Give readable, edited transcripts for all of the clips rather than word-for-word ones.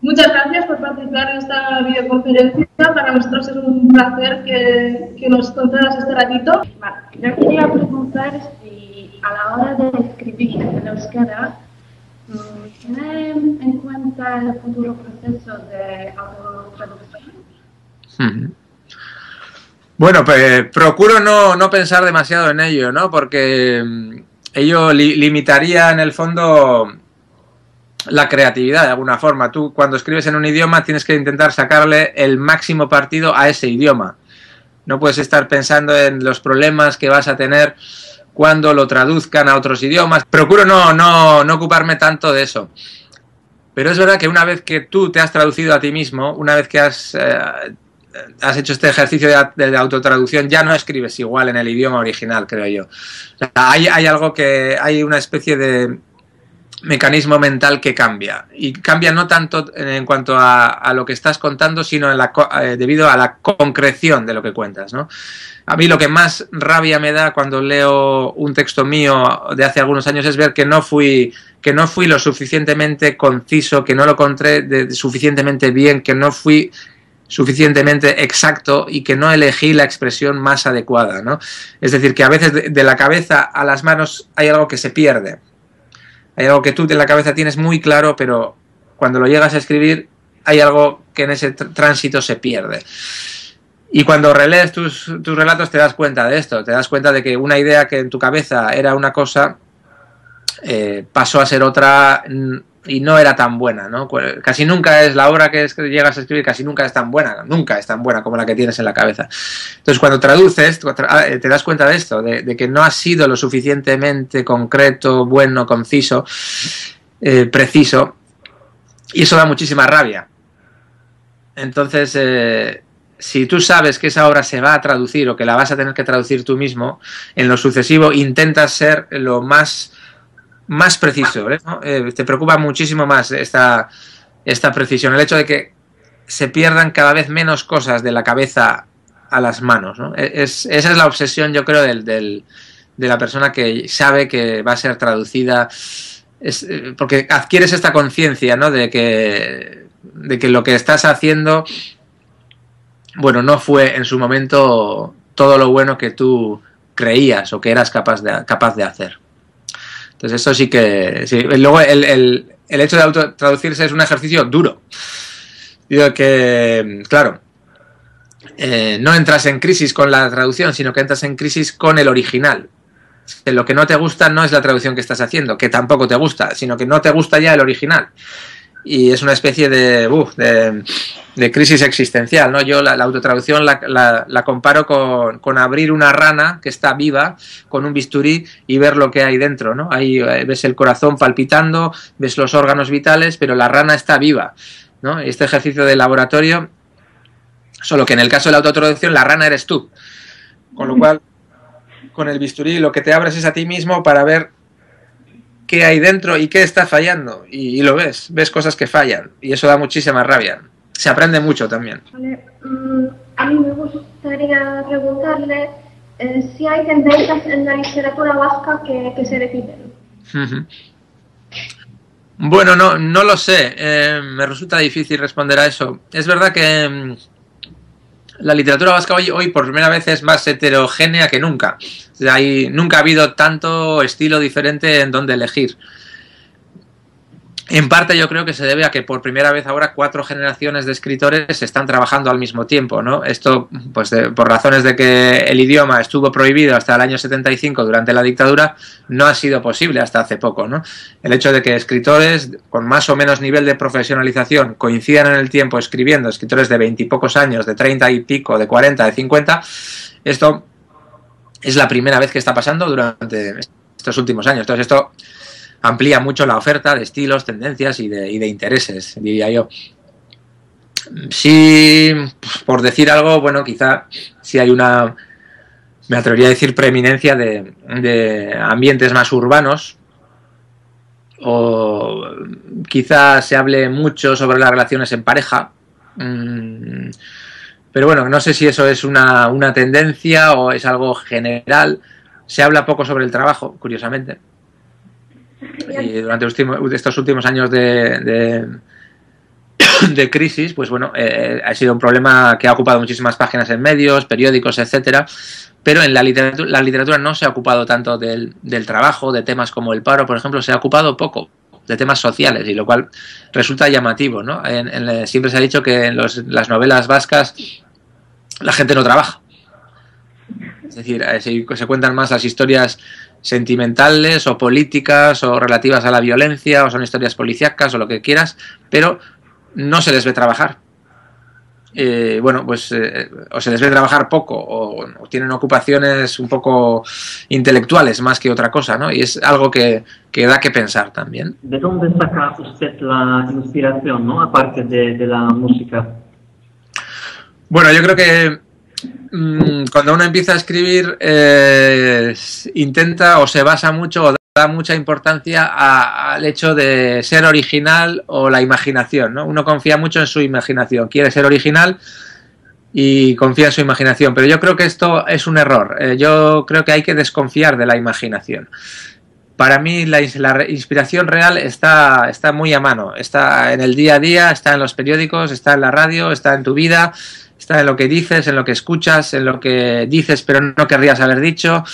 Muchas gracias por participar en esta videoconferencia. Para nosotros es un placer que nos concedas este ratito. Vale, yo quería preguntar si a la hora de escribir en euskera, ¿tiene en cuenta el futuro proceso de autotraducción? Bueno, pues procuro no pensar demasiado en ello, ¿no? Porque ello limitaría en el fondo la creatividad de alguna forma. Tú cuando escribes en un idioma tienes que intentar sacarle el máximo partido a ese idioma. No puedes estar pensando en los problemas que vas a tener cuando lo traduzcan a otros idiomas. Procuro no ocuparme tanto de eso. Pero es verdad que una vez que tú te has traducido a ti mismo, una vez que has hecho este ejercicio de autotraducción, ya no escribes igual en el idioma original, creo yo. O sea, hay algo que... hay una especie de mecanismo mental que cambia. Y cambia no tanto en cuanto a lo que estás contando, sino debido a la concreción de lo que cuentas, ¿no? A mí lo que más rabia me da cuando leo un texto mío de hace algunos años es ver que no fui lo suficientemente conciso, que no lo conté suficientemente bien, que no fui suficientemente exacto y que no elegí la expresión más adecuada, ¿no? Es decir, que a veces de la cabeza a las manos hay algo que se pierde. Hay algo que tú en la cabeza tienes muy claro, pero cuando lo llegas a escribir hay algo que en ese tránsito se pierde. Y cuando relees tus relatos te das cuenta de esto, te das cuenta de que una idea que en tu cabeza era una cosa pasó a ser otra y no era tan buena, ¿no? Casi nunca es la obra que llegas a escribir, casi nunca es tan buena, nunca es tan buena como la que tienes en la cabeza. Entonces cuando traduces te das cuenta de esto, de que no has sido lo suficientemente concreto, bueno, conciso, preciso, y eso da muchísima rabia. Entonces, si tú sabes que esa obra se va a traducir o que la vas a tener que traducir tú mismo, en lo sucesivo intentas ser lo más preciso, ¿no? Te preocupa muchísimo más esta precisión, el hecho de que se pierdan cada vez menos cosas de la cabeza a las manos, ¿no? Esa es la obsesión, yo creo, de la persona que sabe que va a ser traducida, porque adquieres esta conciencia, ¿no? de que lo que estás haciendo, bueno, no fue en su momento todo lo bueno que tú creías o que eras capaz de hacer. Entonces eso sí que... sí. Luego el hecho de autotraducirse es un ejercicio duro. Digo que, claro, no entras en crisis con la traducción, sino que entras en crisis con el original. Lo que no te gusta no es la traducción que estás haciendo, que tampoco te gusta, sino que no te gusta ya el original. Y es una especie de crisis existencial, ¿no? Yo la autotraducción la comparo con abrir una rana que está viva con un bisturí y ver lo que hay dentro, ¿no? Ahí ves el corazón palpitando, ves los órganos vitales, pero la rana está viva, ¿no? Este ejercicio de laboratorio, solo que en el caso de la autotraducción la rana eres tú. Con lo cual, con el bisturí lo que te abres es a ti mismo para ver qué hay dentro y qué está fallando, y lo ves cosas que fallan, y eso da muchísima rabia. Se aprende mucho también. Vale. A mí me gustaría preguntarle si hay tendencias en la literatura vasca que se repiten. Bueno, no lo sé, me resulta difícil responder a eso. Es verdad que la literatura vasca hoy por primera vez es más heterogénea que nunca. O sea, nunca ha habido tanto estilo diferente en donde elegir. En parte yo creo que se debe a que por primera vez ahora 4 generaciones de escritores están trabajando al mismo tiempo, ¿no? Esto, pues por razones de que el idioma estuvo prohibido hasta el año 75 durante la dictadura, no ha sido posible hasta hace poco, ¿no? El hecho de que escritores con más o menos nivel de profesionalización coincidan en el tiempo escribiendo, escritores de 20 y pocos años, de 30 y pico, de 40, de 50, esto es la primera vez que está pasando durante estos últimos años. Entonces esto amplía mucho la oferta de estilos, tendencias y de intereses, diría yo. Sí, por decir algo, bueno, quizá sí hay me atrevería a decir, preeminencia de ambientes más urbanos, o quizá se hable mucho sobre las relaciones en pareja, pero bueno, no sé si eso es una tendencia o es algo general. Se habla poco sobre el trabajo, curiosamente. Y durante estos últimos años de de crisis, pues bueno, ha sido un problema que ha ocupado muchísimas páginas en medios, periódicos, etcétera, pero en la literatura no se ha ocupado tanto del trabajo, de temas como el paro, por ejemplo, se ha ocupado poco de temas sociales, y lo cual resulta llamativo, ¿no? Siempre se ha dicho que en las novelas vascas la gente no trabaja. Es decir, se cuentan más las historias sentimentales o políticas o relativas a la violencia, o son historias policíacas o lo que quieras, pero no se les ve trabajar. Bueno, pues o se les ve trabajar poco, o tienen ocupaciones un poco intelectuales más que otra cosa, ¿no? Y es algo que da que pensar también. ¿De dónde saca usted la inspiración, ¿no? Aparte de la música? Bueno, yo creo que cuando uno empieza a escribir intenta o se basa mucho o da mucha importancia al hecho de ser original o la imaginación, ¿no? Uno confía mucho en su imaginación, quiere ser original y confía en su imaginación, pero yo creo que esto es un error. Yo creo que hay que desconfiar de la imaginación. Para mí la inspiración real está muy a mano, está en el día a día, está en los periódicos, está en la radio, está en tu vida, está en lo que dices, en lo que escuchas, en lo que dices pero no querrías haber dicho,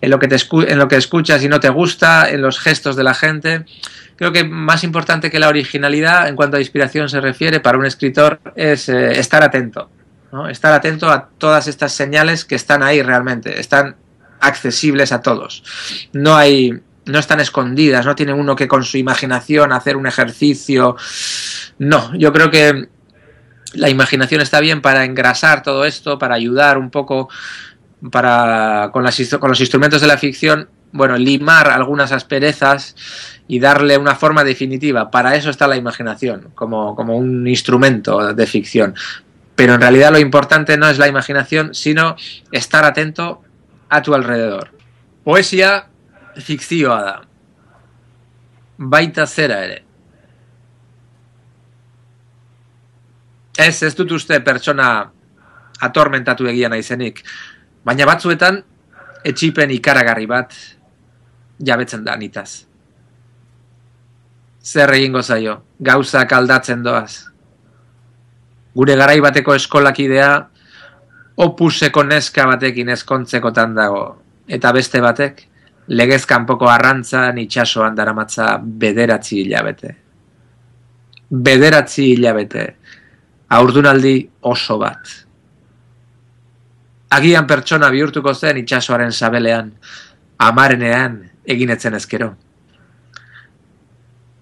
en lo que escuchas y no te gusta, en los gestos de la gente. Creo que más importante que la originalidad en cuanto a inspiración se refiere para un escritor es estar atento, ¿no? Estar atento a todas estas señales que están ahí realmente, están accesibles a todos. No están escondidas, no tiene uno que con su imaginación hacer un ejercicio. No, yo creo que la imaginación está bien para engrasar todo esto, para ayudar un poco, con los instrumentos de la ficción, bueno, limar algunas asperezas y darle una forma definitiva. Para eso está la imaginación, como un instrumento de ficción. Pero en realidad lo importante no es la imaginación, sino estar atento a tu alrededor. Poesia fikzioa da. Baita zera ere. Ez dut uste pertsona atormentatu egia naizenik, baina batzuetan etsipen ikaragarri bat jabetzen da nitaz. Zer egingo zaio, gauzak aldatzen doaz. Gure garai bateko eskolakidea opuseko neska batekin ezkontzekotan dago, eta beste batek legez kanpoko arrantzan itsasoan daramatza 9 hilabete. 9 hilabete. Haurdunaldi oso bat. Agian pertsona bihurtuko zen itsasoaren sabelean, amarenean eginetzen ezkero.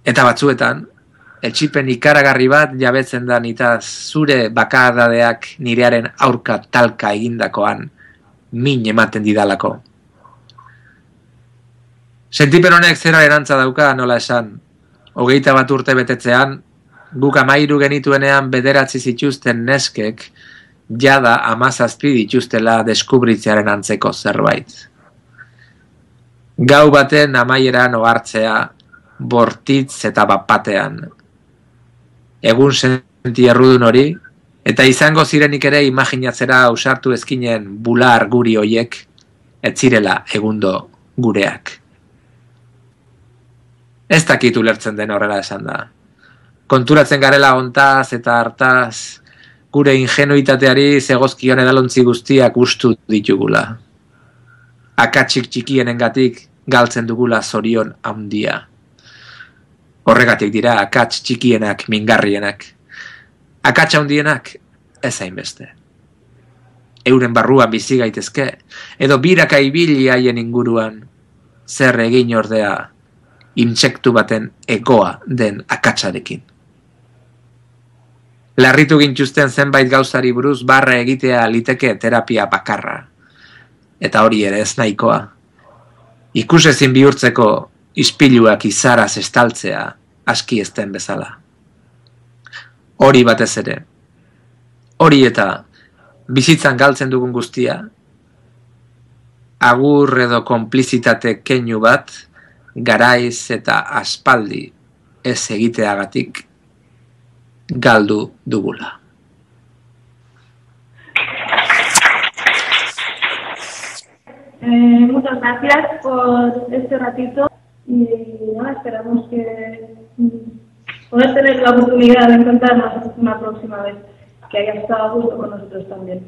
Eta batzuetan, etsipen ikaragarri bat jabetzen da nitaz zure bakardadeak nirearen aurka talka egindakoan min ematen didalako. Sentipen honek zera erantza dauka nola esan. 21 urte betetzean, guk 13 genituenean 9 zituzten neskek jada 17 dituztela deskubritzearen antzeko zerbait. Gau baten amaieran ohartzea, bortitz eta bapatean. Egun senti errudun hori, eta izango zirenik ere imaginatzera ausartu ezkinen bular guri hoiek, ez zirela egundo gureak. Ez dakit ulertzen den horrela esan da. Konturatzen garela ontaz eta hartaz, gure ingenuitateari zegozkion edalontzi guztiak ustu ditugula. Akatsik txikienengatik galtzen dugula zorion handia. Horregatik dira akats txikienak mingarrienak. Akats handienak ez hainbeste. Euren barruan bizi gaitezke, edo biraka ibili haien inguruan, zer egin ordea intsektu baten egoa den akatsarekin. Larritu gintuzten zenbait gauzari buruz barre egitea liteke terapia bakarra. Eta hori ere ez nahikoa. Ikusezin bihurtzeko ispiluak izaraz estaltzea aski ezten bezala. Hori batez ere. Hori eta bizitzan galtzen dugun guztia, agur edo konplizitate keinu bat, garaiz eta aspaldi ez egiteagatik galdu dugula. Muchas gracias por este ratito y nada, esperamos que poder tener la oportunidad de encontrarnos una próxima vez, que haya estado a gusto con nosotros también.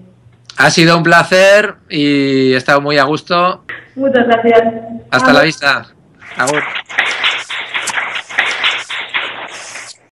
Ha sido un placer y he estado muy a gusto. Muchas gracias. Hasta la vista. Agur.